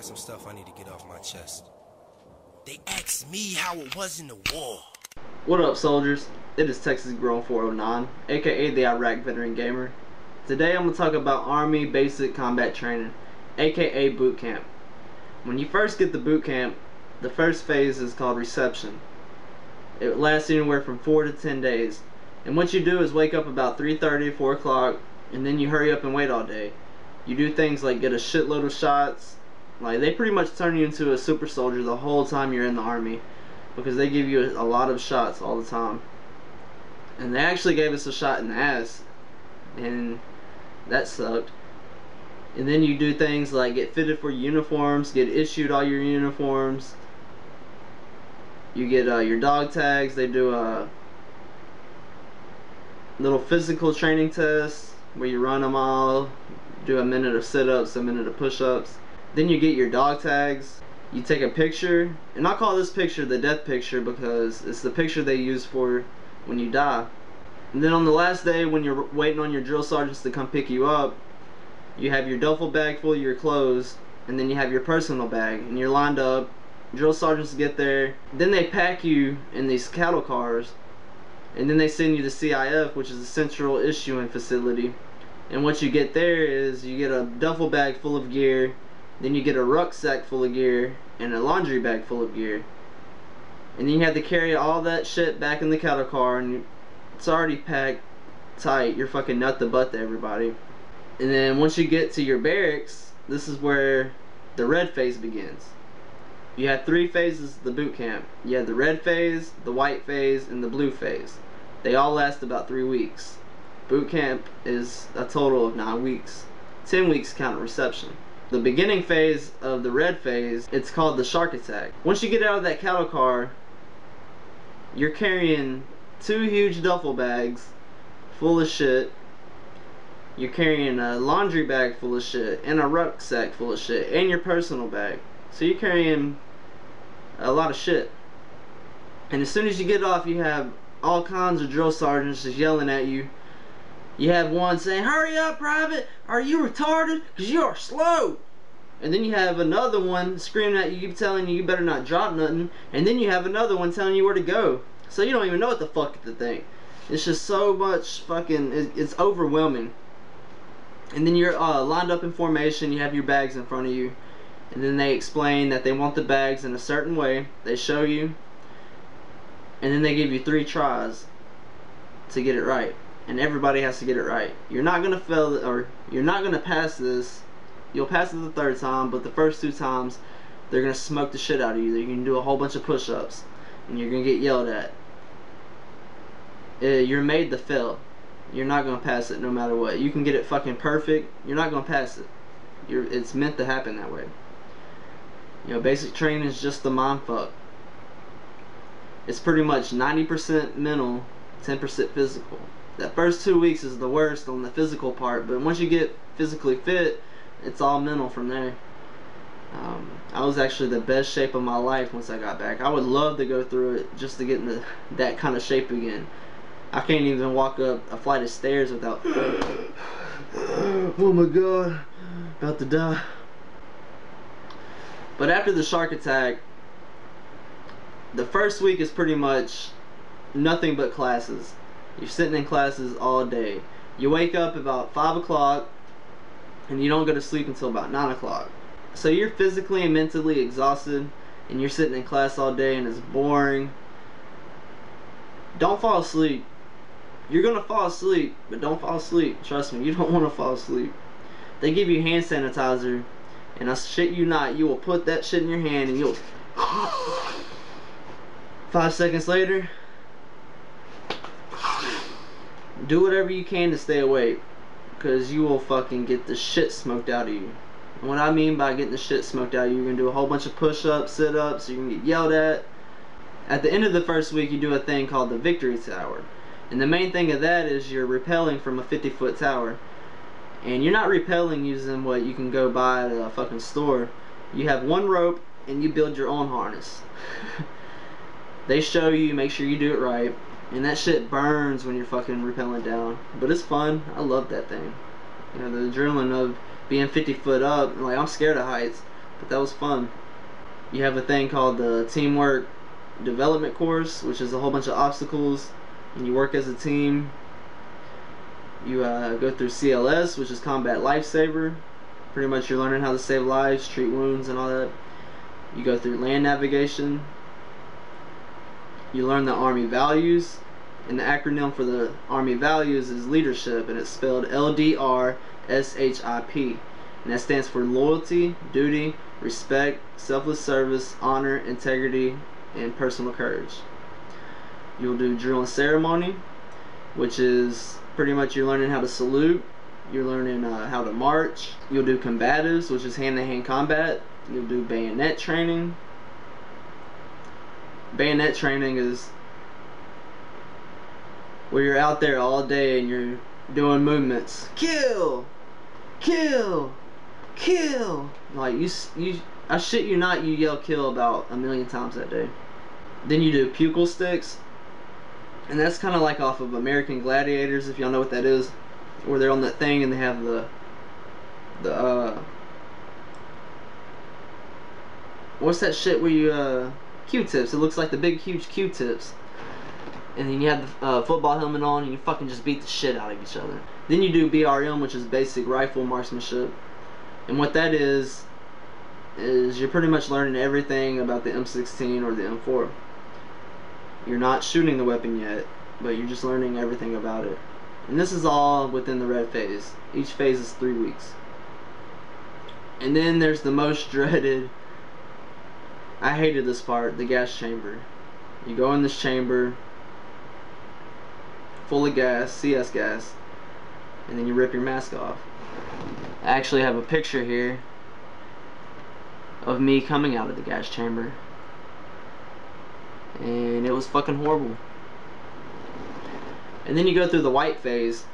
got some stuff I need to get off my chest. They asked me how it was in the war. What up, soldiers? It is Texas Grown 409, aka the Iraq Veteran Gamer. Today I'm going to talk about Army Basic Combat Training, aka boot camp. When you first get to boot camp, the first phase is called reception. It lasts anywhere from 4 to 10 days. And what you do is wake up about 3:30, 4 o'clock, and then you hurry up and wait all day. You do things like get a shitload of shots. Like, they pretty much turn you into a super soldier the whole time you're in the Army, because they give you a lot of shots all the time. And they actually gave us a shot in the ass, and that sucked. And then you do things like get fitted for uniforms, get issued all your uniforms. You get your dog tags. They do a little physical training test where you run them all, do a minute of sit-ups, a minute of push-ups. Then you get your dog tags. You take a picture, and I call this picture the death picture because it's the picture they use for when you die. And then on the last day, when you're waiting on your drill sergeants to come pick you up, you have your duffel bag full of your clothes, and then you have your personal bag, and you're lined up. Drill sergeants get there, then they pack you in these cattle cars, and then they send you to CIF, which is the Central Issuing Facility. And what you get there is you get a duffel bag full of gear, then you get a rucksack full of gear, and a laundry bag full of gear. And then you have to carry all that shit back in the cattle car, and it's already packed tight. You're fucking nut to butt to everybody. And then once you get to your barracks, this is where the red phase begins. You have 3 phases of the boot camp. You have the red phase, the white phase, and the blue phase. They all last about 3 weeks. Boot camp is a total of 9 weeks. 10 weeks count reception. The beginning phase of the red phase, it's called the shark attack. Once you get out of that cattle car, you're carrying 2 huge duffel bags full of shit. You're carrying a laundry bag full of shit, and a rucksack full of shit, and your personal bag. So you're carrying a lot of shit. And as soon as you get off, you have all kinds of drill sergeants just yelling at you. You have one saying, "Hurry up, private, are you retarded? Because you are slow." And then you have another one screaming at you, telling you better not drop nothing. And then you have another one telling you where to go. So you don't even know what the fuck to think. It's just so much fucking, it's overwhelming. And then you're lined up in formation, you have your bags in front of you. And then they explain that they want the bags in a certain way. They show you. And then they give you 3 tries to get it right. And everybody has to get it right. You're not gonna fail, or you're not gonna pass this. You'll pass it the 3rd time, but the first 2 times they're gonna smoke the shit out of you. You're gonna do a whole bunch of push-ups, and you're gonna get yelled at. You're made to fail. You're not gonna pass it no matter what. You can get it fucking perfect. You're not gonna pass it. It's meant to happen that way. You know, basic training is just the mind fuck. It's pretty much 90% mental, 10% physical. That first 2 weeks is the worst on the physical part, but once you get physically fit, it's all mental from there. I was actually the best shape of my life once I got back. I would love to go through it just to get into that kind of shape again. I can't even walk up a flight of stairs without oh my god, about to die. But after the shark attack, the first week is pretty much nothing but classes. You're sitting in classes all day. You wake up about 5 o'clock and you don't go to sleep until about 9 o'clock. So you're physically and mentally exhausted, and you're sitting in class all day and it's boring. Don't fall asleep. You're gonna fall asleep, but don't fall asleep. Trust me, you don't want to fall asleep. They give you hand sanitizer, and I shit you not, you will put that shit in your hand and you'll 5 seconds later, do whatever you can to stay awake, because you will fucking get the shit smoked out of you. And what I mean by getting the shit smoked out of you, you're gonna do a whole bunch of push-ups, sit-ups, you're gonna get yelled at. At the end of the first week, you do a thing called the victory tower. And the main thing of that is you're rappelling from a 50-foot tower. And you're not rappelling using what you can go buy at a fucking store. You have one rope and you build your own harness. They show you, make sure you do it right. And that shit burns when you're fucking rappelling down. But it's fun. I love that thing. You know, the adrenaline of being 50 foot up. Like, I'm scared of heights. but that was fun. You have a thing called the teamwork development course, which is a whole bunch of obstacles, and you work as a team. You go through CLS, which is combat lifesaver. Pretty much you're learning how to save lives, treat wounds, and all that. You go through land navigation. You learn the Army values, and the acronym for the Army values is leadership, and it's spelled LDRSHIP, and that stands for loyalty, duty, respect, selfless service, honor, integrity, and personal courage. You'll do drill and ceremony, which is pretty much you're learning how to salute. You're learning how to march. You'll do combatives, which is hand-to-hand combat. You'll do bayonet training. Bayonet training is where you're out there all day and you're doing movements. Kill! Kill! Kill! Like, I shit you not, you yell kill about 1,000,000 times that day. Then you do pupil sticks. And that's kind of like off of American Gladiators, if y'all know what that is. Where they're on that thing and they have the what's that shit where you, Q-tips. It looks like the big, huge Q-tips. And then you have the football helmet on and you fucking just beat the shit out of each other. Then you do BRM, which is basic rifle marksmanship. And what that is you're pretty much learning everything about the M16 or the M4. You're not shooting the weapon yet, but you're just learning everything about it. And this is all within the red phase. Each phase is 3 weeks. And then there's the most dreaded, I hated this part, the gas chamber. You go in this chamber full of gas, CS gas, and then you rip your mask off. I actually have a picture here of me coming out of the gas chamber, and it was fucking horrible. And then you go through the white phase,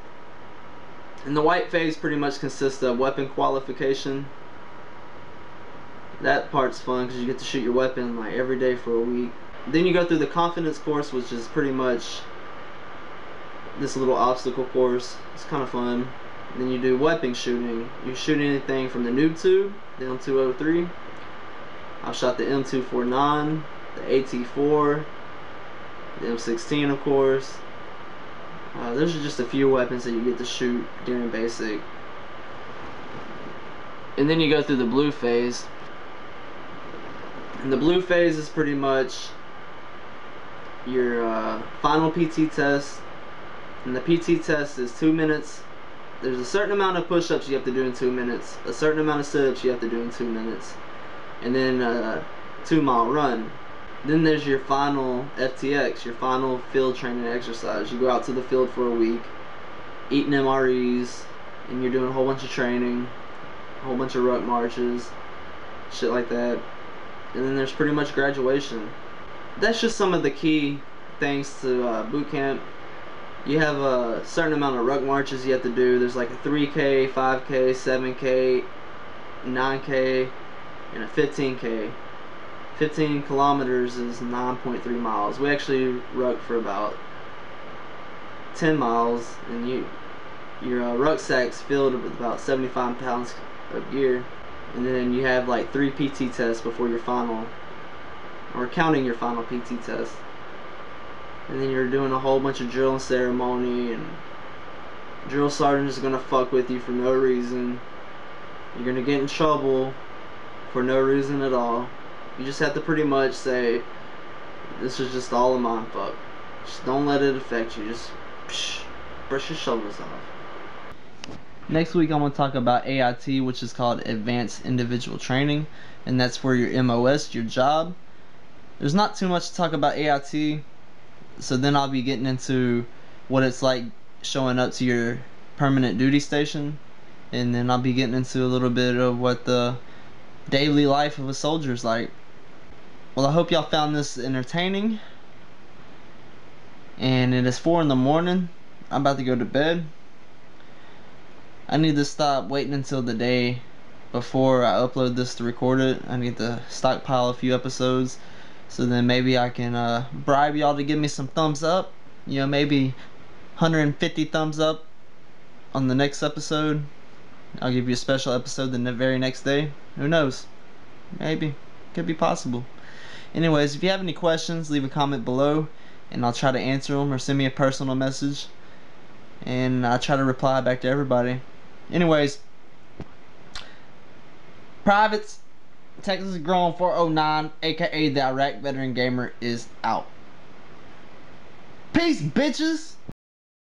and the white phase pretty much consists of weapon qualification. That part's fun because you get to shoot your weapon like every day for a week. Then you go through the confidence course, which is pretty much this little obstacle course. It's kind of fun. Then you do weapon shooting. You shoot anything from the noob tube, the M203. I've shot the M249, the AT4, the M16 of course. Those are just a few weapons that you get to shoot during basic. And then you go through the blue phase. And the blue phase is pretty much your final PT test. And the PT test is 2 minutes. There's a certain amount of push-ups you have to do in 2 minutes. A certain amount of sit-ups you have to do in 2 minutes. And then a 2-mile run. Then there's your final FTX, your final field training exercise. You go out to the field for a week, eating MREs, and you're doing a whole bunch of training, a whole bunch of ruck marches, shit like that. And then there's pretty much graduation. That's just some of the key things to boot camp. You have a certain amount of ruck marches you have to do. There's like a 3K, 5K, 7K, 9K, and a 15K. 15 kilometers is 9.3 miles. We actually ruck for about 10 miles, and your rucksack's filled with about 75 pounds of gear. And then you have like 3 PT tests before your final, or counting your final PT test. And then you're doing a whole bunch of drill and ceremony, and drill sergeant is gonna fuck with you for no reason. You're gonna get in trouble for no reason at all. You just have to pretty much say, this is just all a mind fuck. Just don't let it affect you. Just brush your shoulders off. Next week I'm going to talk about AIT, which is called Advanced Individual Training. And that's for your MOS, your job. There's not too much to talk about AIT. So then I'll be getting into what it's like showing up to your permanent duty station. And then I'll be getting into a little bit of what the daily life of a soldier is like. Well, I hope y'all found this entertaining. And it is 4 in the morning. I'm about to go to bed. I need to stop waiting until the day before I upload this to record it. I need to stockpile a few episodes, so then maybe I can bribe y'all to give me some thumbs up. You know, maybe 150 thumbs up on the next episode. I'll give you a special episode the very next day. Who knows? Maybe. Could be possible. Anyways, if you have any questions, leave a comment below, and I'll try to answer them, or send me a personal message, and I'll try to reply back to everybody. Anyways, Privates, Texas Grown 409, aka the Iraq Veteran Gamer, is out. Peace, bitches!